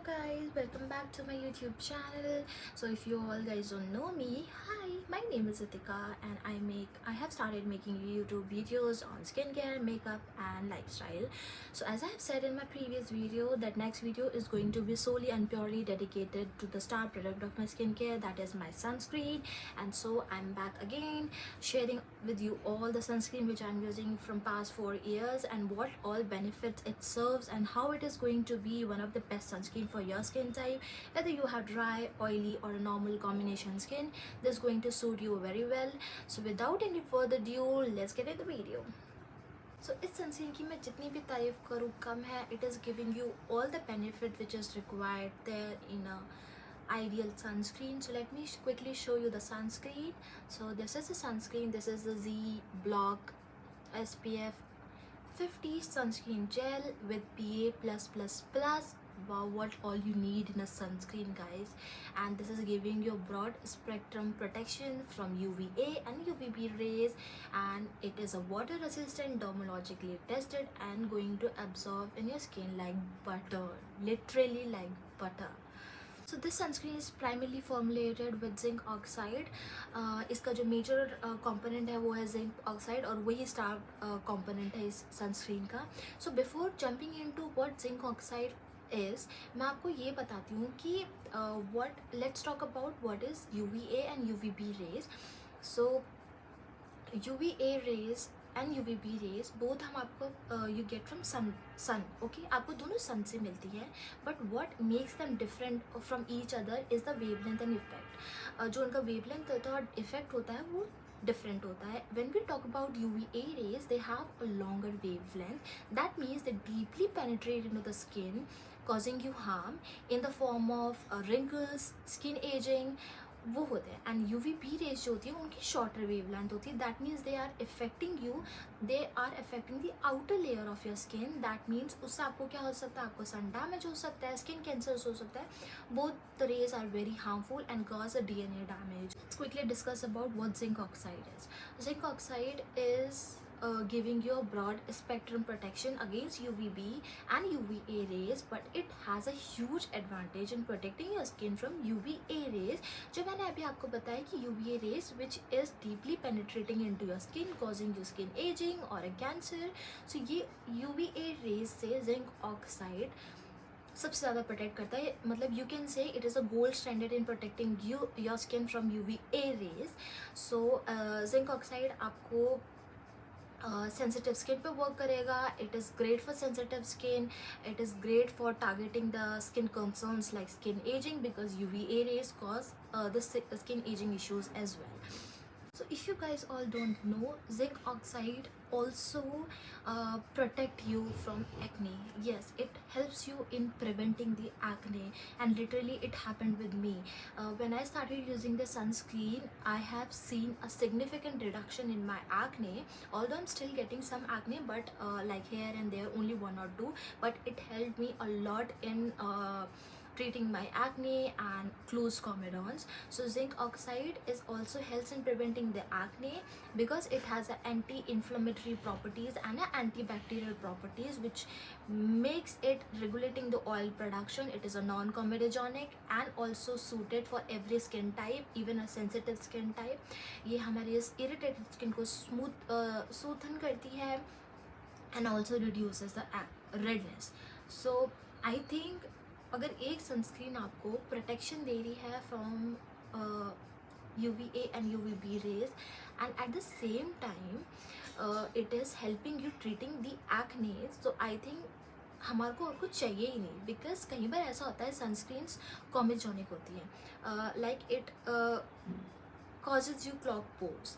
guys, welcome back to my YouTube channel. So if you all guys don't know me, hi, my name is Atika and I have started making YouTube videos on skincare, makeup and lifestyle. So as I have said in my previous video, that next video is going to be solely and purely dedicated to the star product of my skincare, that is my sunscreen. And so I'm back again sharing with you all the sunscreen which I'm using from past 4 years and what all benefits it serves and how it is going to be one of the best sunscreen for your skin type. Whether you have dry, oily or a normal combination skin, this is going to suit you very well. So without any further ado, let's get into the video. So इस sunscreen की मैं जितनी भी तारीफ करूँ कम है. It is giving you all the benefit which is required there in a ideal sunscreen. So let me quickly show you the sunscreen. So this is the sunscreen. This is the Z Block SPF 50 sunscreen gel with PA+++. Wow, what all you need in a sunscreen, guys. And this is giving you broad spectrum protection from UVA and UVB rays, and it is a water resistant, dermatologically tested and going to absorb in your skin like butter, literally like butter. So this sunscreen is primarily formulated with zinc oxide. इसका जो major component है वो है zinc oxide और वही star component है इस sunscreen का. So before jumping into what zinc oxide is, मैं आपको ये बताती हूँ कि let's talk about what is UVA and UVB rays. So UVA rays and UVB rays both हम आपको you get from sun. Okay, आपको दोनों सन से मिलती है, but what makes them different from each other is the wavelength and effect. जो उनका wavelength होता है और इफेक्ट होता है वो different होता है. When we talk about UVA rays, they have a longer wavelength. That means they deeply penetrate into the skin, causing you harm in the form of wrinkles, skin aging, वो होते हैं. And UVB raise जो होती है उनकी shorter wavelength होती है. That means they are affecting you, they are affecting the outer layer of your skin. That means उससे आपको क्या हो सकता है, आपको सन डैमेज हो सकता है, स्किन कैंसर हो सकता है. Both the rays are very harmful and cause a DNA damage. Let's quickly discuss about what zinc oxide is. Zinc oxide is giving you a broad spectrum protection against UVB and UVA rays, but it has a huge advantage in protecting your skin from UVA rays. जो मैंने अभी आपको बताया कि UVA rays which is deeply penetrating into your skin, causing you skin aging or a cancer. So ये UVA rays से zinc oxide सबसे ज़्यादा प्रोटेक्ट करता है. मतलब you can say it is a gold standard in protecting your skin from UVA rays. So zinc oxide आपको sensitive skin पे work करेगा. It is great for sensitive skin. It is great for targeting the skin concerns like skin aging because UVA rays cause the skin aging issues as well. So if you guys all don't know, zinc oxide also protect you from acne. Yes, it helps you in preventing the acne, and literally it happened with me. When I started using the sunscreen, I have seen a significant reduction in my acne. Although I'm still getting some acne, but like here and there, only 1 or 2. But it helped me a lot in treating my acne and closed comedons. So zinc oxide is also helps in preventing the acne because it has an anti-inflammatory properties and an antibacterial properties which makes it regulating the oil production. It is a non-comedogenic and also suited for every skin type, even a sensitive skin type. ये हमारी irritated skin को smoothen करती है and also reduces the redness. So I think अगर एक sunscreen आपको protection दे रही है from UVA and UVB rays and at the same time it is helping you treating the acne, so I think हमारे को और कुछ चाहिए ही नहीं. बिकॉज कई बार ऐसा होता है सनस्क्रीन्स कॉमेजोनिक होती हैं, like it causes you clog pores.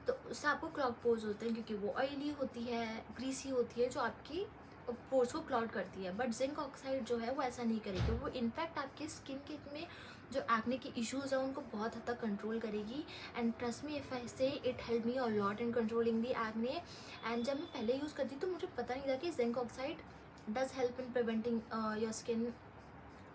तो उससे आपको क्लॉग पोर्स होते हैं क्योंकि वो ऑयली होती है, ग्रीसी होती है, जो आपकी पोर्स को क्लॉग करती है. बट जिंक ऑक्साइड जो है वो ऐसा नहीं करेगी. वो इनफैक्ट आपके स्किन के में जो एक्ने के इश्यूज हैं उनको बहुत हद तक कंट्रोल करेगी. And trust me if I say it help me a lot in controlling the acne. And जब मैं पहले यूज़ करती तो मुझे पता नहीं था कि zinc oxide does help in preventing your skin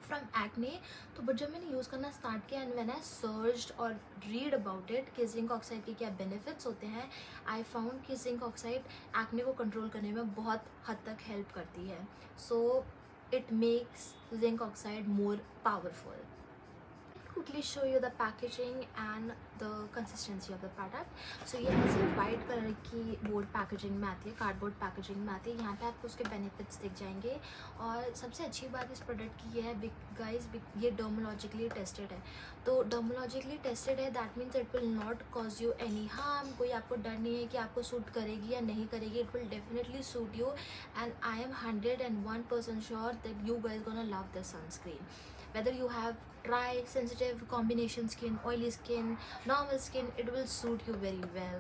from acne. तो बट जब मैंने यूज़ करना स्टार्ट किया एंड व्हेन आई सर्च्ड और रीड अबाउट इट कि जिंक ऑक्साइड के क्या बेनिफिट्स होते हैं, आई फाउंड कि जिंक ऑक्साइड एक्ने को कंट्रोल करने में बहुत हद तक हेल्प करती है. सो it makes zinc oxide more powerful. Quickly show you the packaging and the consistency of the product. So ये ऐसे वाइट कलर की बोर्ड पैकेजिंग में आती है, कार्डबोर्ड पैकेजिंग में आती है. यहाँ पे आपको उसके बेनिफिट्स दिख जाएंगे. और सबसे अच्छी बात इस प्रोडक्ट की ये है गाइस, ये डर्मोलॉजिकली टेस्टेड है. तो डर्मोलॉजिकली टेस्टेड है, that means it will not cause you any harm. कोई आपको डर नहीं है कि आपको सूट करेगी या नहीं करेगी. It will definitely suit you, and I am 101% sure that you guys gonna love this sunscreen. Whether you have dry, sensitive, combination skin, oily skin, normal skin, it will suit you very well.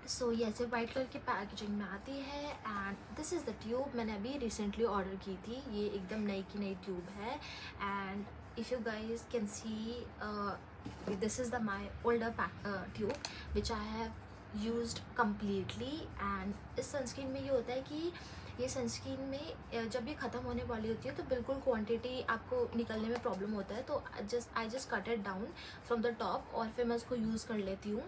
सो ये ऐसे white colour की packaging में आती है. And this is the tube. मैंने अभी recently order की थी. ये एकदम नई की नई ट्यूब है. And if you guys can see, this is the my older tube which I have used completely. And इस सनस्क्रीन में ये होता है कि ये सनस्क्रीन में जब ये ख़त्म होने वाली होती है तो बिल्कुल क्वांटिटी आपको निकलने में प्रॉब्लम होता है. तो I just cut it down from the top और फिर मैं उसको यूज़ कर लेती हूँ.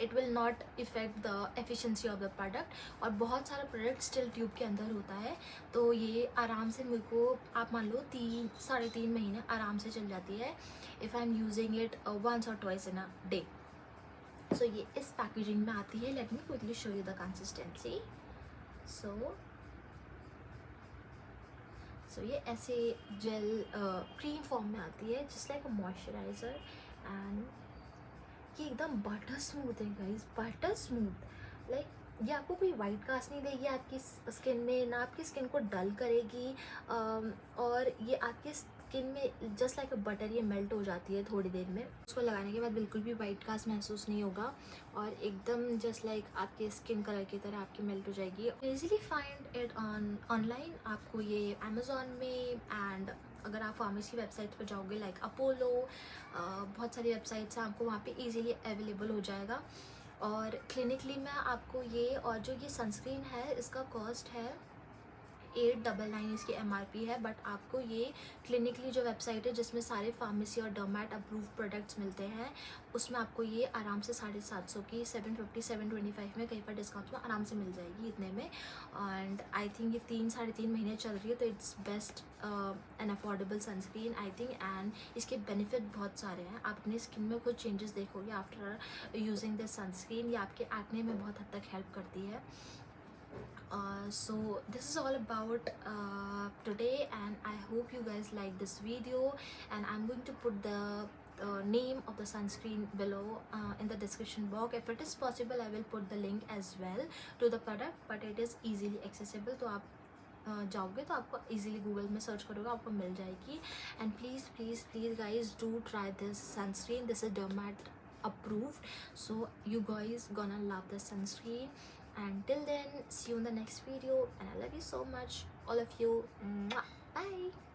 It will not effect the efficiency of the product. और बहुत सारा प्रोडक्ट स्टिल ट्यूब के अंदर होता है, तो ये आराम से मेरे को आप मान लो 3-3.5 महीने आराम से चल जाती है if I am using it once और twice in a day. So ये इस पैकेजिंग में आती है. Let me quickly show you the consistency. So ये ऐसे जेल क्रीम फॉर्म में आती है, just like a moisturiser. And ये एकदम बटर स्मूथ है गाइस, बटर स्मूथ. लाइक ये आपको कोई वाइट कास्ट नहीं देगी आपकी स्किन में, ना आपकी स्किन को डल करेगी. और ये आपकी स्किन में जस्ट लाइक अ बटर ये मेल्ट हो जाती है थोड़ी देर में. उसको लगाने के बाद बिल्कुल भी वाइट कास्ट महसूस नहीं होगा और एकदम जस्ट लाइक आपके स्किन कलर की तरह आपकी मेल्ट हो जाएगी. Easily find it online. आपको ये अमेज़ॉन में, एंड अगर आप फार्मेसी वेबसाइट पर जाओगे लाइक अपोलो, बहुत सारी वेबसाइट्स हैं, आपको वहाँ पे इजीली अवेलेबल हो जाएगा. और क्लिनिकली में आपको ये, और जो ये सनस्क्रीन है इसका कॉस्ट है 899 इसकी MRP है. बट आपको ये क्लिनिकली जो वेबसाइट है जिसमें सारे फार्मेसी और डर्मेट अप्रूव प्रोडक्ट्स मिलते हैं, उसमें आपको ये आराम से 750 की 750-725 में कहीं पर डिस्काउंट में आराम से मिल जाएगी इतने में. एंड आई थिंक ये 3-3.5 महीने चल रही है, तो it's best an affordable sunscreen I think. And इसके बेनिफिट बहुत सारे हैं. आप अपनी स्किन में कुछ चेंजेस देखोगे आफ्टर यूजिंग दिस सनस्क्रीन. ये आपके एक्ने में बहुत हद तक हेल्प करती है. So this is all about today, and I hope you guys like this video, and I'm going to put the name of the sunscreen below in the description box. If it is possible I will put the link as well to the product, but it is easily accessible. तो आप जाओगे तो आपको easily Google में search करोगे आपको मिल जाएगी. And please please please guys do try this sunscreen. This is डर्मेट approved, so you guys gonna love the sunscreen. And till then, see you in the next video, and I love you so much, all of you. Mwah. Bye.